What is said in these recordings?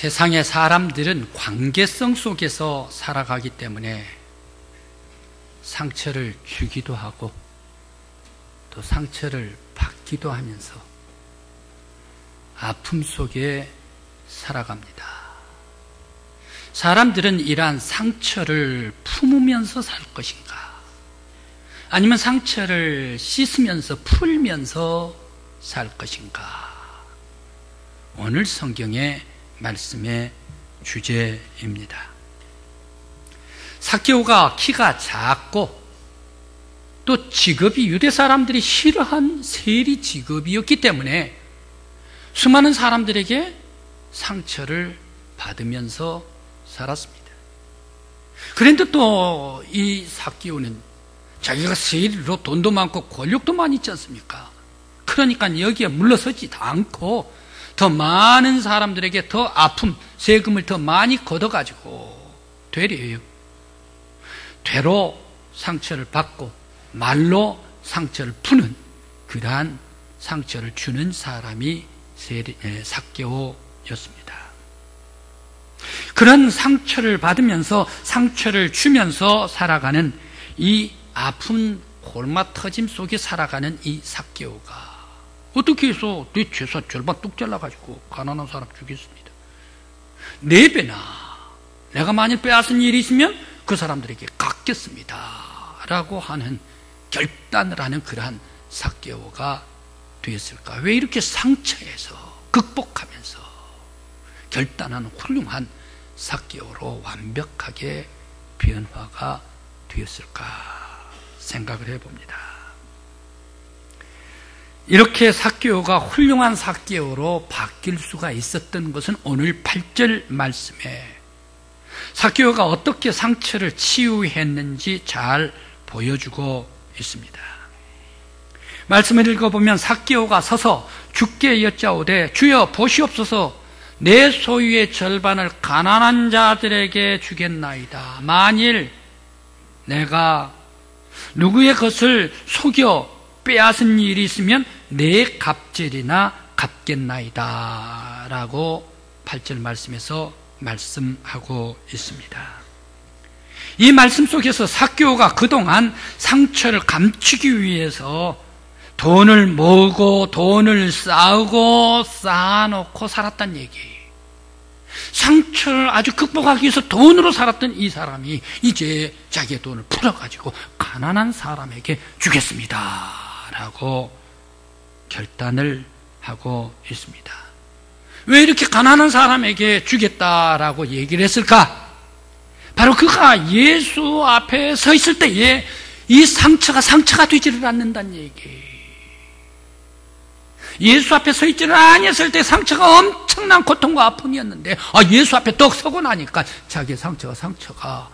세상의 사람들은 관계성 속에서 살아가기 때문에 상처를 주기도 하고 또 상처를 받기도 하면서 아픔 속에 살아갑니다. 사람들은 이러한 상처를 품으면서 살 것인가? 아니면 상처를 씻으면서 풀면서 살 것인가? 오늘 성경의 말씀의 주제입니다. 삭개오가 키가 작고 또 직업이 유대 사람들이 싫어한 세리 직업이었기 때문에 수많은 사람들에게 상처를 받으면서 살았습니다. 그런데 또 이 삭개오는 자기가 세리로 돈도 많고 권력도 많이 있지 않습니까? 그러니까 여기에 물러서지도 않고 더 많은 사람들에게 더 아픔, 세금을 더 많이 걷어가지고 되로 상처를 받고 말로 상처를 푸는 그러한 상처를 주는 사람이 삭개오였습니다. 그런 상처를 받으면서 상처를 주면서 살아가는 이 아픈 골마 터짐 속에 살아가는 이 삭개오가 어떻게 해서 내 재산 절반 뚝 잘라가지고 가난한 사람 주겠습니다. 4배나 내가 만일 빼앗은 일이 있으면 그 사람들에게 갚겠습니다 라고 하는 결단을 하는 그러한 삭개오가 되었을까? 왜 이렇게 상처에서 극복하면서 결단하는 훌륭한 삭개오로 완벽하게 변화가 되었을까 생각을 해봅니다. 이렇게 삭개오가 훌륭한 삭개오로 바뀔 수가 있었던 것은 오늘 8절 말씀에 삭개오가 어떻게 상처를 치유했는지 잘 보여주고 있습니다. 말씀을 읽어보면 삭개오가 서서 주께 여짜오되 주여 보시옵소서 내 소유의 절반을 가난한 자들에게 주겠나이다. 만일 내가 누구의 것을 속여 빼앗은 일이 있으면 내 갑절이나 갚겠나이다 라고 8절 말씀에서 말씀하고 있습니다. 이 말씀 속에서 삭개오가 그동안 상처를 감추기 위해서 돈을 모으고 돈을 쌓아놓고 살았단 얘기. 상처를 아주 극복하기 위해서 돈으로 살았던 이 사람이 이제 자기의 돈을 풀어가지고 가난한 사람에게 주겠습니다 라고 결단을 하고 있습니다. 왜 이렇게 가난한 사람에게 주겠다라고 얘기를 했을까? 바로 그가 예수 앞에 서 있을 때에 이 상처가 되지를 않는다는 얘기. 예수 앞에 서 있지를 아니었을 때 상처가 엄청난 고통과 아픔이었는데 예수 앞에 떡 서고 나니까 자기의 상처가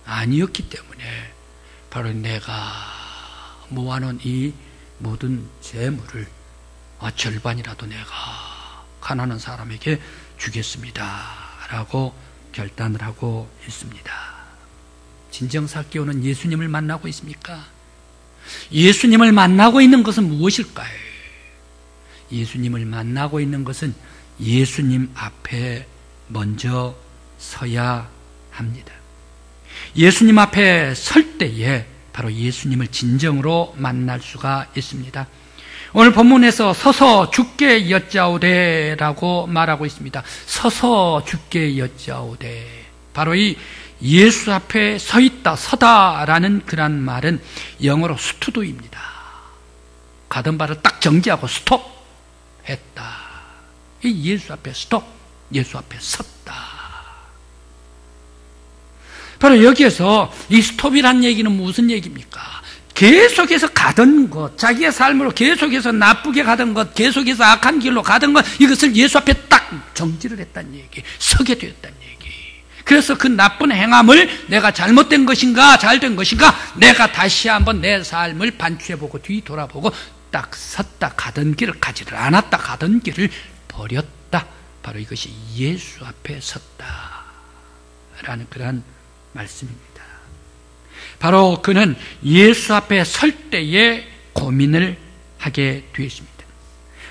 아니었기 때문에 바로 내가 모아놓은 이 모든 재물을 절반이라도 내가 가난한 사람에게 주겠습니다 라고 결단을 하고 있습니다. 진정 삭개오는 예수님을 만나고 있습니까? 예수님을 만나고 있는 것은 무엇일까요? 예수님을 만나고 있는 것은 예수님 앞에 먼저 서야 합니다. 예수님 앞에 설 때에 바로 예수님을 진정으로 만날 수가 있습니다. 오늘 본문에서 서서 주께 여짜오되 라고 말하고 있습니다. 서서 주께 여짜오되, 바로 이 예수 앞에 서 있다, 서다라는 그런 말은 영어로 스투드입니다. 가던 발을 딱 정지하고 스톱 했다. 이 예수 앞에 스톱, 예수 앞에 섰다. 바로 여기에서 이 스톱이란 얘기는 무슨 얘기입니까? 계속해서 가던 것, 자기의 삶으로 계속해서 나쁘게 가던 것, 계속해서 악한 길로 가던 것, 이것을 예수 앞에 딱 정지를 했다는 얘기, 서게 되었다는 얘기. 그래서 그 나쁜 행함을 내가 잘못된 것인가 잘된 것인가 내가 다시 한번 내 삶을 반추해보고 뒤돌아보고 딱 섰다. 가던 길을 가지를 않았다. 가던 길을 버렸다. 바로 이것이 예수 앞에 섰다 라는 그런 말씀입니다. 바로 그는 예수 앞에 설 때에 고민을 하게 되었습니다.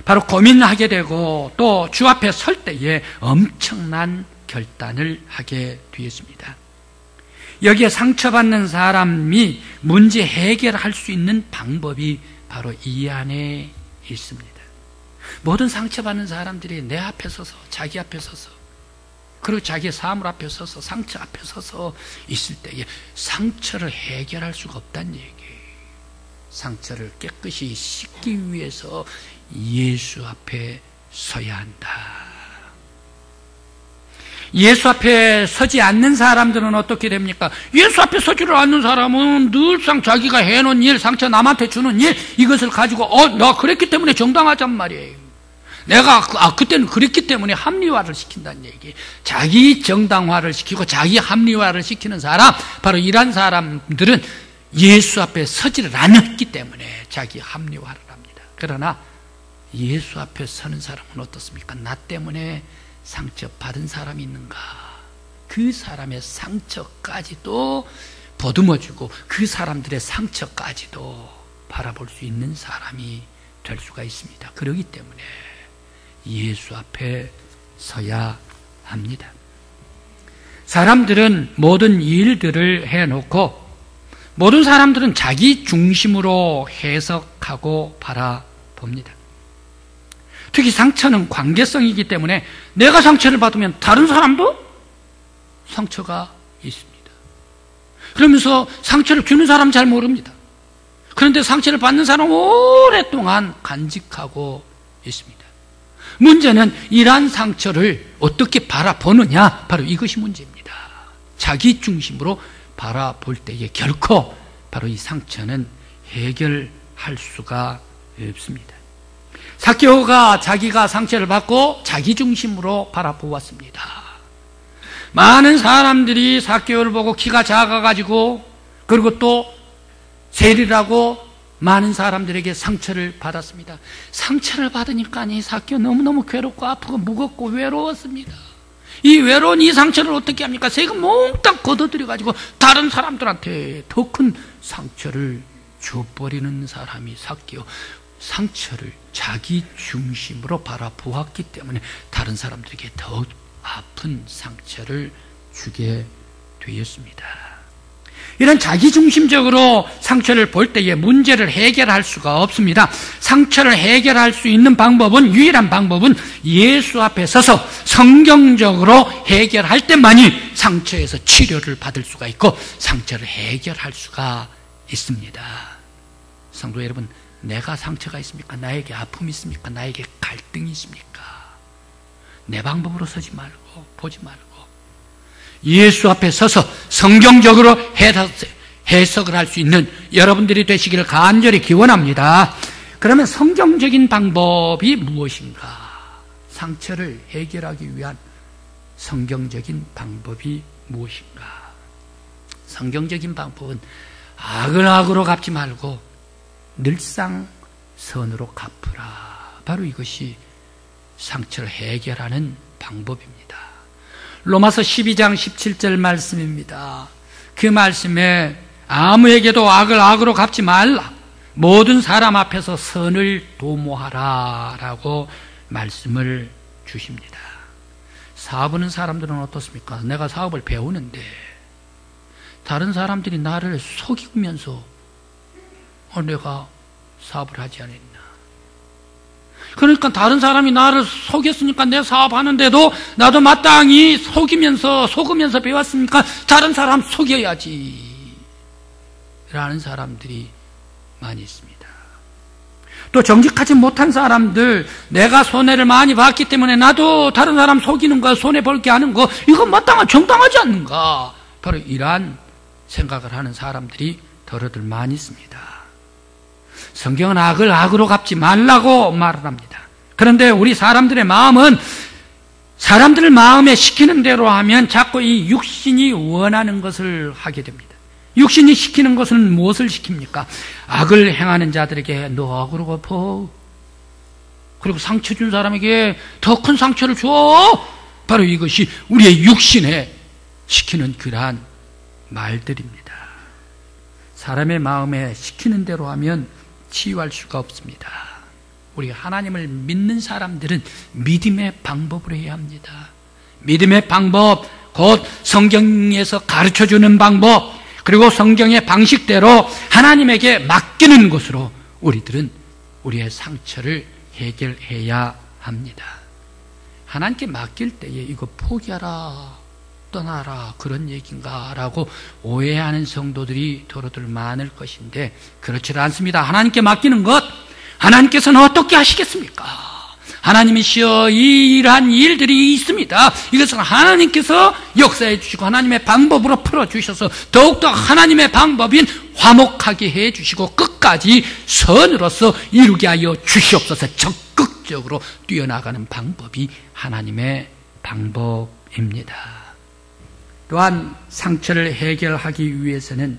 바로 고민하게 되고 또 주 앞에 설 때에 엄청난 결단을 하게 되었습니다. 여기에 상처받는 사람이 문제 해결할 수 있는 방법이 바로 이 안에 있습니다. 모든 상처받는 사람들이 내 앞에 서서, 자기 앞에 서서, 그리고 자기의 사물 앞에 서서, 상처 앞에 서서 있을 때에 상처를 해결할 수가 없다는 얘기예요. 상처를 깨끗이 씻기 위해서 예수 앞에 서야 한다. 예수 앞에 서지 않는 사람들은 어떻게 됩니까? 예수 앞에 서지를 않는 사람은 늘상 자기가 해놓은 일, 상처 남한테 주는 일, 이것을 가지고 나 그랬기 때문에 정당하단 말이에요. 내가 그때는 그랬기 때문에 합리화를 시킨다는 얘기. 자기 정당화를 시키고 자기 합리화를 시키는 사람, 바로 이런 사람들은 예수 앞에 서지를 않았기 때문에 자기 합리화를 합니다. 그러나 예수 앞에 서는 사람은 어떻습니까? 나 때문에 상처받은 사람이 있는가? 그 사람의 상처까지도 보듬어주고 그 사람들의 상처까지도 바라볼 수 있는 사람이 될 수가 있습니다. 그렇기 때문에 예수 앞에 서야 합니다. 사람들은 모든 일들을 해놓고 모든 사람들은 자기 중심으로 해석하고 바라봅니다. 특히 상처는 관계성이기 때문에 내가 상처를 받으면 다른 사람도 상처가 있습니다. 그러면서 상처를 주는 사람은 잘 모릅니다. 그런데 상처를 받는 사람은 오랫동안 간직하고 있습니다. 문제는 이러한 상처를 어떻게 바라보느냐, 바로 이것이 문제입니다. 자기 중심으로 바라볼 때에 결코 바로 이 상처는 해결할 수가 없습니다. 삭개오가 자기가 상처를 받고 자기 중심으로 바라보았습니다. 많은 사람들이 삭개오를 보고 키가 작아가지고 그리고 또 세리라고 많은 사람들에게 상처를 받았습니다. 상처를 받으니까 이 삭개오 너무너무 괴롭고 아프고 무겁고 외로웠습니다. 이 외로운 이 상처를 어떻게 합니까? 세금 몽땅 걷어들여가지고 다른 사람들한테 더 큰 상처를 줘버리는 사람이 삭개오. 상처를 자기 중심으로 바라보았기 때문에 다른 사람들에게 더 아픈 상처를 주게 되었습니다. 이런 자기중심적으로 상처를 볼 때에 문제를 해결할 수가 없습니다. 상처를 해결할 수 있는 방법은, 유일한 방법은 예수 앞에 서서 성경적으로 해결할 때만이 상처에서 치료를 받을 수가 있고 상처를 해결할 수가 있습니다. 성도 여러분, 내가 상처가 있습니까? 나에게 아픔이 있습니까? 나에게 갈등이 있습니까? 내 방법으로 서지 말고 보지 말고 예수 앞에 서서 성경적으로 해석을 할 수 있는 여러분들이 되시기를 간절히 기원합니다. 그러면 성경적인 방법이 무엇인가? 상처를 해결하기 위한 성경적인 방법이 무엇인가? 성경적인 방법은 악을 악으로 갚지 말고 늘상 선으로 갚으라. 바로 이것이 상처를 해결하는 방법입니다. 로마서 12장 17절 말씀입니다. 그 말씀에 아무에게도 악을 악으로 갚지 말라. 모든 사람 앞에서 선을 도모하라 라고 말씀을 주십니다. 사업하는 사람들은 어떻습니까? 내가 사업을 배우는데 다른 사람들이 나를 속이면서 내가 사업을 하지 않았나. 그러니까 다른 사람이 나를 속였으니까 내 사업하는데도 나도 마땅히 속으면서 배웠으니까 다른 사람 속여야지 라는 사람들이 많이 있습니다. 또 정직하지 못한 사람들, 내가 손해를 많이 봤기 때문에 나도 다른 사람 속이는 거, 손해볼게 하는 거, 이건 마땅한 정당하지 않는가. 바로 이러한 생각을 하는 사람들이 더러들 많이 있습니다. 성경은 악을 악으로 갚지 말라고 말을 합니다. 그런데 우리 사람들의 마음은 사람들 마음에 시키는 대로 하면 자꾸 이 육신이 원하는 것을 하게 됩니다. 육신이 시키는 것은 무엇을 시킵니까? 악을 행하는 자들에게 너 악으로 갚어. 그리고 상처 준 사람에게 더 큰 상처를 줘. 바로 이것이 우리의 육신에 시키는 그러한 말들입니다. 사람의 마음에 시키는 대로 하면 치유할 수가 없습니다. 우리 하나님을 믿는 사람들은 믿음의 방법으로 해야 합니다. 믿음의 방법, 곧 성경에서 가르쳐주는 방법, 그리고 성경의 방식대로 하나님에게 맡기는 것으로 우리들은 우리의 상처를 해결해야 합니다. 하나님께 맡길 때에 이거 포기하라, 떠나라, 그런 얘기인가 라고 오해하는 성도들이 더러들 많을 것인데 그렇지 않습니다. 하나님께 맡기는 것, 하나님께서는 어떻게 하시겠습니까? 하나님이시여 이러한 일들이 있습니다. 이것은 하나님께서 역사해 주시고 하나님의 방법으로 풀어주셔서 더욱더 하나님의 방법인 화목하게 해주시고 끝까지 선으로서 이루게 하여 주시옵소서. 적극적으로 뛰어나가는 방법이 하나님의 방법입니다. 또한 상처를 해결하기 위해서는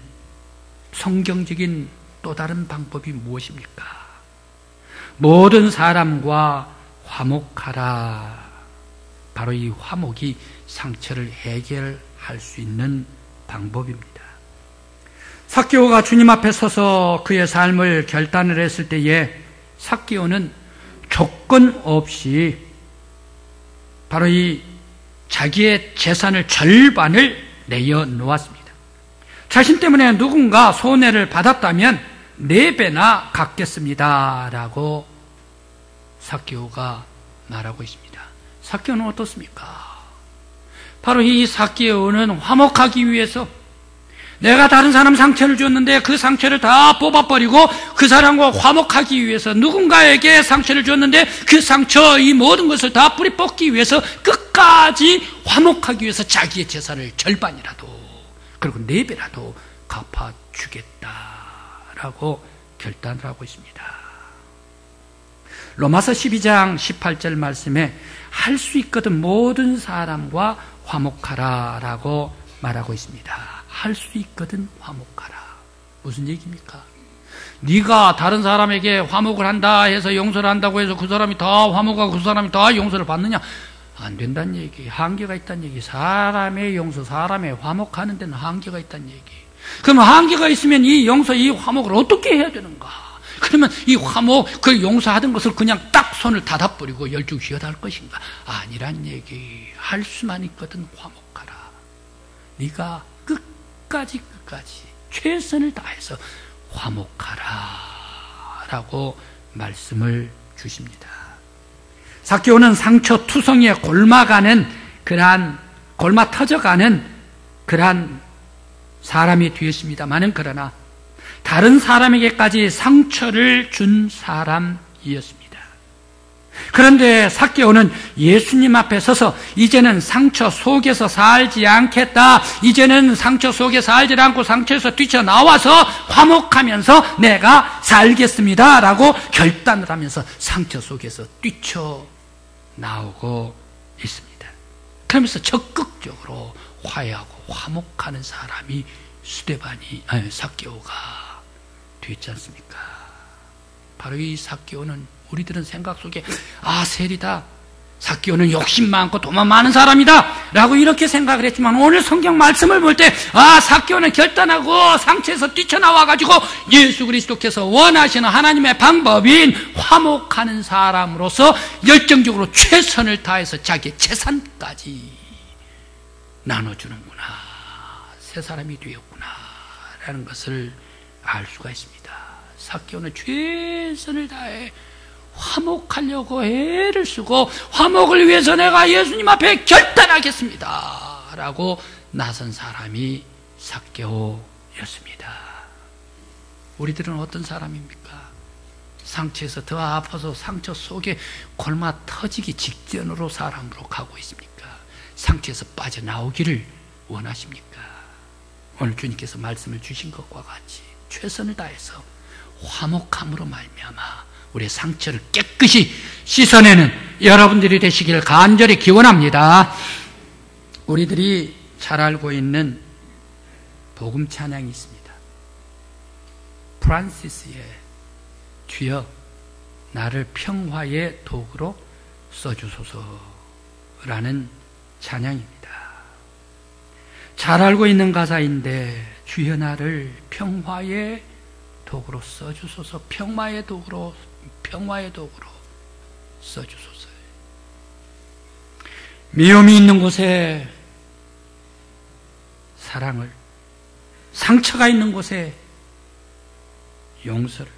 성경적인 또 다른 방법이 무엇입니까? 모든 사람과 화목하라. 바로 이 화목이 상처를 해결할 수 있는 방법입니다. 삭개오가 주님 앞에 서서 그의 삶을 결단을 했을 때에 삭개오는 조건 없이 바로 이 자기의 재산을 절반을 내어놓았습니다. 자신 때문에 누군가 손해를 받았다면 4배나 갚겠습니다 라고 삭개오가 말하고 있습니다. 삭개오는 어떻습니까? 바로 이 삭개오는 화목하기 위해서 내가 다른 사람 상처를 줬는데 그 상처를 다 뽑아버리고 그 사람과 화목하기 위해서 누군가에게 상처를 줬는데 그 상처 이 모든 것을 다 뿌리 뽑기 위해서 끝까지 화목하기 위해서 자기의 재산을 절반이라도 그리고 4배라도 갚아주겠다라고 결단을 하고 있습니다. 로마서 12장 18절 말씀에 할 수 있거든 모든 사람과 화목하라 라고 말하고 있습니다. 할 수 있거든 화목하라. 무슨 얘기입니까? 네가 다른 사람에게 화목을 한다 해서 용서를 한다고 해서 그 사람이 다 화목하고 그 사람이 다 용서를 받느냐? 안 된다는 얘기, 한계가 있다는 얘기. 사람의 용서, 사람의 화목하는 데는 한계가 있다는 얘기. 그럼 한계가 있으면 이 용서, 이 화목을 어떻게 해야 되는가? 그러면 이 화목, 그 용서하던 것을 그냥 딱 손을 닫아버리고 열중시어다 할 것인가? 아니란 얘기. 할 수만 있거든 화목하라. 네가 끝까지 최선을 다해서 화목하라 라고 말씀을 주십니다. 삭개오는 상처투성이에 골마 터져가는 그러한 사람이 되었습니다만은 그러나 다른 사람에게까지 상처를 준 사람이었습니다. 그런데 삭개오는 예수님 앞에 서서 이제는 상처 속에서 살지 않겠다. 이제는 상처 속에 살지 않고 상처에서 뛰쳐나와서 화목하면서 내가 살겠습니다 라고 결단을 하면서 상처 속에서 뛰쳐나오고 있습니다. 그러면서 적극적으로 화해하고 화목하는 사람이 삭개오가 됐지 않습니까? 바로 이 삭개오는 우리들은 생각 속에 세리다, 삭개오는 욕심 많고 도만 많은 사람이다 라고 이렇게 생각을 했지만 오늘 성경 말씀을 볼 때 삭개오는 결단하고 상처에서 뛰쳐나와가지고 예수 그리스도께서 원하시는 하나님의 방법인 화목하는 사람으로서 열정적으로 최선을 다해서 자기의 재산까지 나눠주는구나, 새 사람이 되었구나 라는 것을 알 수가 있습니다. 삭개오는 최선을 다해 화목하려고 애를 쓰고 화목을 위해서 내가 예수님 앞에 결단하겠습니다 라고 나선 사람이 삭개오였습니다. 우리들은 어떤 사람입니까? 상처에서 더 아파서 상처 속에 골마 터지기 직전으로 사람으로 가고 있습니까? 상처에서 빠져나오기를 원하십니까? 오늘 주님께서 말씀을 주신 것과 같이 최선을 다해서 화목함으로 말미암아 우리의 상처를 깨끗이 씻어내는 여러분들이 되시길 간절히 기원합니다. 우리들이 잘 알고 있는 복음 찬양이 있습니다. 프란시스의 주여 나를 평화의 도구로 써주소서라는 찬양입니다. 잘 알고 있는 가사인데 주여 나를 평화의 도구로 써주소서. 평화의 도구로 써주소서. 미움이 있는 곳에 사랑을, 상처가 있는 곳에 용서를,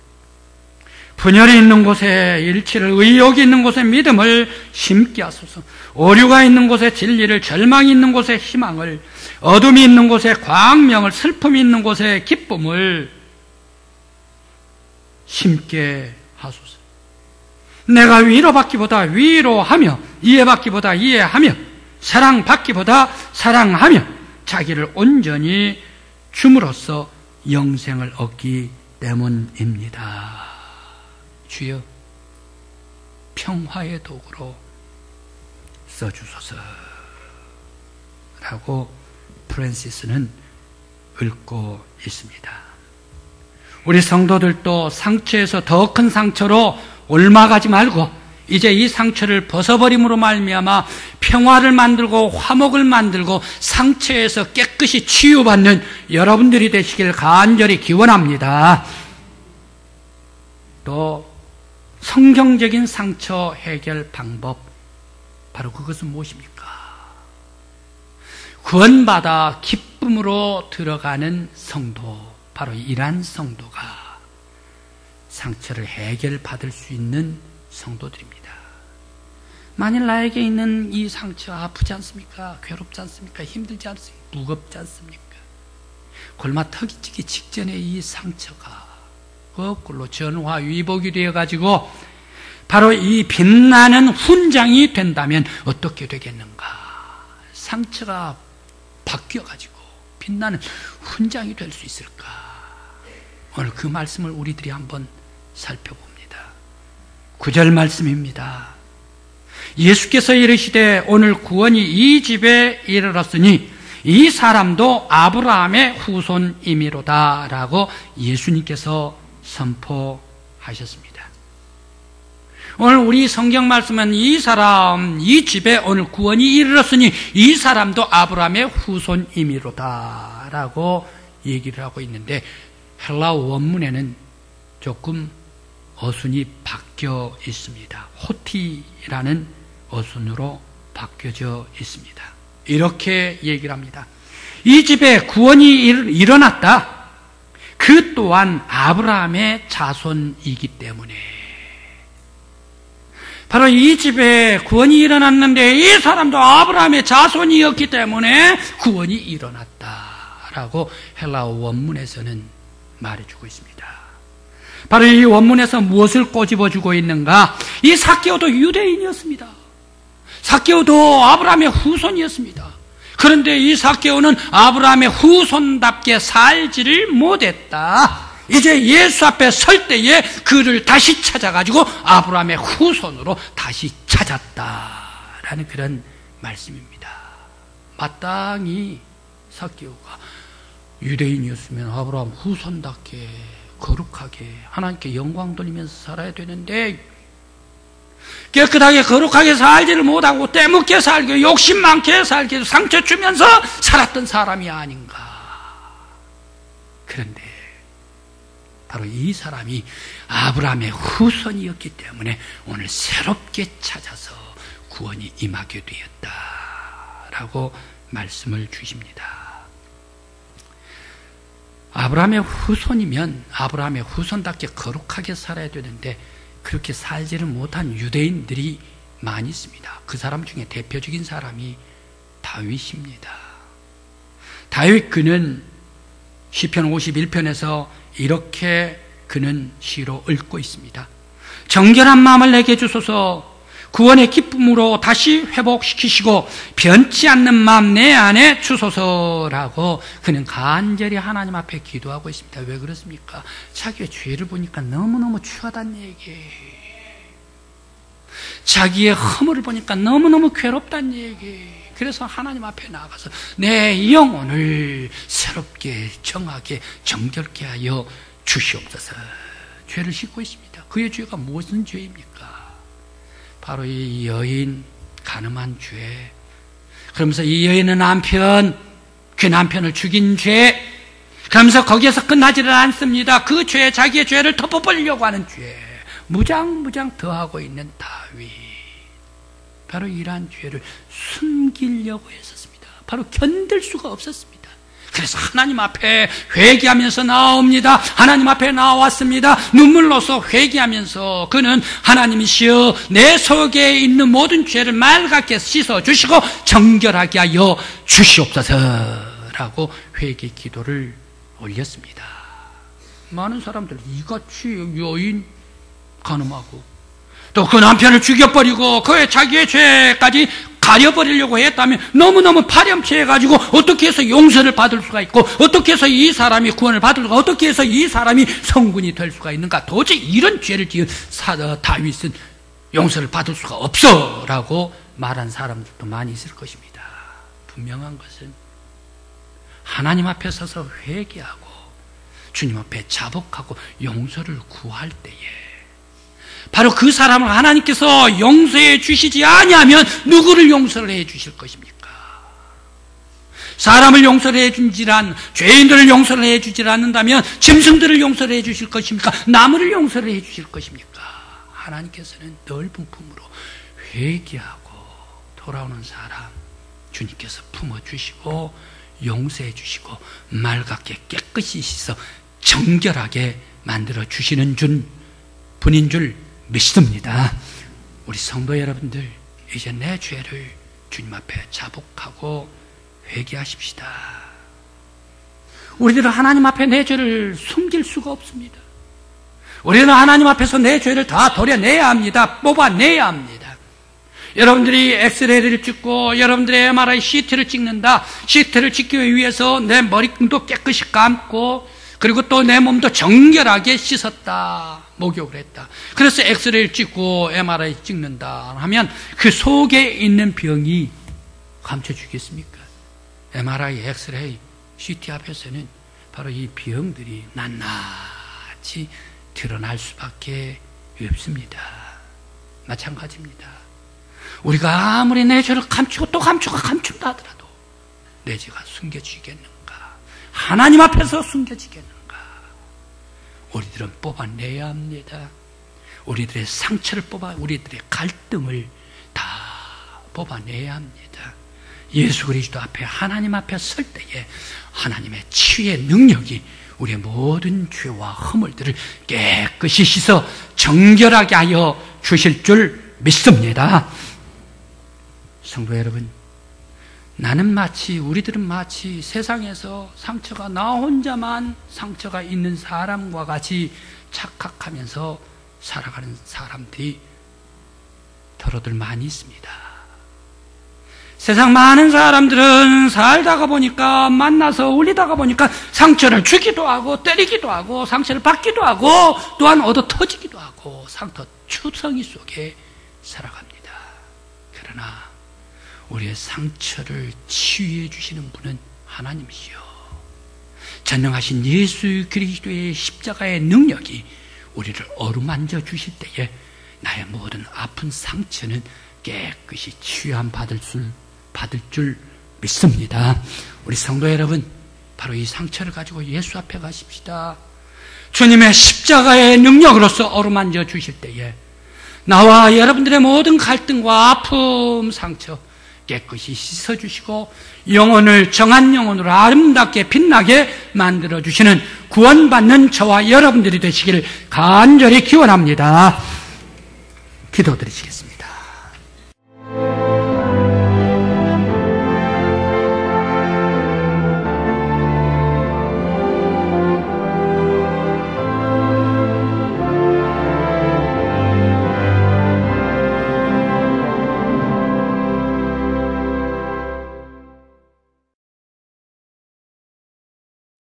분열이 있는 곳에 일치를, 의욕이 있는 곳에 믿음을 심게 하소서. 오류가 있는 곳에 진리를, 절망이 있는 곳에 희망을, 어둠이 있는 곳에 광명을, 슬픔이 있는 곳에 기쁨을 심게 하소서. 내가 위로받기보다 위로하며, 이해받기보다 이해하며, 사랑받기보다 사랑하며 자기를 온전히 줌으로써 영생을 얻기 때문입니다. 주여, 평화의 도구로 써주소서 라고 프란시스는 읊고 있습니다. 우리 성도들도 상처에서 더 큰 상처로 옮아가지 말고 이제 이 상처를 벗어버림으로 말미암아 평화를 만들고 화목을 만들고 상처에서 깨끗이 치유받는 여러분들이 되시길 간절히 기원합니다. 또 성경적인 상처 해결 방법, 바로 그것은 무엇입니까? 구원받아 기쁨으로 들어가는 성도, 바로 이러한 성도가 상처를 해결받을 수 있는 성도들입니다. 만일 나에게 있는 이 상처 아프지 않습니까? 괴롭지 않습니까? 힘들지 않습니까? 무겁지 않습니까? 골마 턱이 찌기 직전에 이 상처가 거꾸로 전화 위복이 되어가지고 바로 이 빛나는 훈장이 된다면 어떻게 되겠는가? 상처가 바뀌어가지고 빛나는 훈장이 될 수 있을까? 오늘 그 말씀을 우리들이 한번 살펴봅니다. 9절 말씀입니다. 예수께서 이르시되 오늘 구원이 이 집에 이르렀으니 이 사람도 아브라함의 후손이미로다 라고 예수님께서 선포하셨습니다. 오늘 우리 성경 말씀은 이 사람, 이 집에 오늘 구원이 이르렀으니 이 사람도 아브라함의 후손이미로다 라고 얘기를 하고 있는데, 헬라어 원문에는 조금 어순이 바뀌어 있습니다. 호티라는 어순으로 바뀌어져 있습니다. 이렇게 얘기를 합니다. 이 집에 구원이 일어났다. 그 또한 아브라함의 자손이기 때문에, 바로 이 집에 구원이 일어났는데 이 사람도 아브라함의 자손이었기 때문에 구원이 일어났다라고 헬라어 원문에서는 말해주고 있습니다. 바로 이 원문에서 무엇을 꼬집어주고 있는가? 이 삭개오도 유대인이었습니다. 삭개오도 아브라함의 후손이었습니다. 그런데 이 삭개오는 아브라함의 후손답게 살지를 못했다. 이제 예수 앞에 설 때에 그를 다시 찾아가지고 아브라함의 후손으로 다시 찾았다라는 그런 말씀입니다. 마땅히 삭개오가 유대인이었으면 아브라함 후손답게 거룩하게 하나님께 영광 돌리면서 살아야 되는데, 깨끗하게 거룩하게 살지를 못하고 때묻게 살고 욕심 많게 살게 상처 주면서 살았던 사람이 아닌가. 그런데 바로 이 사람이 아브라함의 후손이었기 때문에 오늘 새롭게 찾아서 구원이 임하게 되었다라고 말씀을 주십니다. 아브라함의 후손이면 아브라함의 후손답게 거룩하게 살아야 되는데 그렇게 살지를 못한 유대인들이 많이 있습니다. 그 사람 중에 대표적인 사람이 다윗입니다. 다윗 그는 시편 51편에서 이렇게 그는 시로 읊고 있습니다. 정결한 마음을 내게 주소서, 구원의 기쁨으로 다시 회복시키시고 변치 않는 마음 내 안에 주소서라고 그는 간절히 하나님 앞에 기도하고 있습니다. 왜 그렇습니까? 자기의 죄를 보니까 너무너무 추하다는 얘기, 자기의 허물을 보니까 너무너무 괴롭다는 얘기. 그래서 하나님 앞에 나가서 내 영혼을 새롭게 정하게 정결케 하여 주시옵소서. 죄를 씻고 있습니다. 그의 죄가 무슨 죄입니까? 바로 이 여인, 간음한 죄. 그러면서 이 여인의 남편, 그 남편을 죽인 죄, 그러면서 거기에서 끝나지는 않습니다. 그 죄, 자기의 죄를 덮어버리려고 하는 죄, 무장 더하고 있는 다윗, 바로 이러한 죄를 숨기려고 했었습니다. 바로 견딜 수가 없었습니다. 그래서 하나님 앞에 회개하면서 나옵니다. 하나님 앞에 나왔습니다. 눈물로서 회개하면서 그는 하나님이시여 내 속에 있는 모든 죄를 맑게 씻어주시고 정결하게 하여 주시옵소서라고 회개 기도를 올렸습니다. 많은 사람들 이같이 여인 간음하고 또 그 남편을 죽여버리고 그의 자기의 죄까지 가려버리려고 했다면 너무너무 파렴치해가지고 어떻게 해서 용서를 받을 수가 있고 어떻게 해서 이 사람이 구원을 받을 수가, 어떻게 해서 이 사람이 성군이 될 수가 있는가, 도저히 이런 죄를 지은 다윗은 용서를 받을 수가 없어 라고 말한 사람들도 많이 있을 것입니다. 분명한 것은 하나님 앞에 서서 회개하고 주님 앞에 자복하고 용서를 구할 때에 바로 그 사람을 하나님께서 용서해 주시지 아니하면 누구를 용서를 해 주실 것입니까? 사람을 용서를 해 주지란, 죄인들을 용서를 해 주지 않는다면 짐승들을 용서를 해 주실 것입니까? 나무를 용서를 해 주실 것입니까? 하나님께서는 넓은 품으로 회개하고 돌아오는 사람 주님께서 품어주시고 용서해 주시고 맑게 깨끗이 씻어 정결하게 만들어 주시는 분인 줄 믿습니다. 우리 성도 여러분들, 이제 내 죄를 주님 앞에 자복하고 회개하십시다. 우리들은 하나님 앞에 내 죄를 숨길 수가 없습니다. 우리는 하나님 앞에서 내 죄를 다 도려내야 합니다. 뽑아내야 합니다. 여러분들이 엑스레이를 찍고 여러분들의 MRI CT를 찍는다. CT를 찍기 위해서 내 머리끈도 깨끗이 감고 그리고 또 내 몸도 정결하게 씻었다, 목욕을 했다. 그래서 엑스레이를 찍고 MRI 찍는다 하면 그 속에 있는 병이 감춰주겠습니까? MRI, 엑스레이, CT 앞에서는 바로 이 병들이 낱낱이 드러날 수밖에 없습니다. 마찬가지입니다. 우리가 아무리 내 죄를 감추고 또 감춘다 하더라도 내 죄가 숨겨지겠는가? 하나님 앞에서 숨겨지겠는가? 우리들은 뽑아내야 합니다. 우리들의 상처를 우리들의 갈등을 다 뽑아내야 합니다. 예수 그리스도 앞에, 하나님 앞에 설 때에 하나님의 치유의 능력이 우리의 모든 죄와 허물들을 깨끗이 씻어 정결하게 하여 주실 줄 믿습니다. 성도 여러분, 우리들은 마치 세상에서 상처가 나 혼자만 상처가 있는 사람과 같이 착각하면서 살아가는 사람들이 더러들 많이 있습니다. 세상 많은 사람들은 살다가 보니까, 만나서 울리다가 보니까 상처를 주기도 하고 때리기도 하고 상처를 받기도 하고 또한 얻어 터지기도 하고 상처 추성이 속에 살아갑니다. 그러나 우리의 상처를 치유해 주시는 분은 하나님이시요, 전능하신 예수 그리스도의 십자가의 능력이 우리를 어루만져 주실 때에 나의 모든 아픈 상처는 깨끗이 치유함 받을 줄 믿습니다. 우리 성도 여러분, 바로 이 상처를 가지고 예수 앞에 가십시다. 주님의 십자가의 능력으로서 어루만져 주실 때에 나와 여러분들의 모든 갈등과 아픔, 상처 깨끗이 씻어주시고 영혼을 정한 영혼으로 아름답게 빛나게 만들어주시는 구원받는 저와 여러분들이 되시기를 간절히 기원합니다. 기도드리시겠습니다.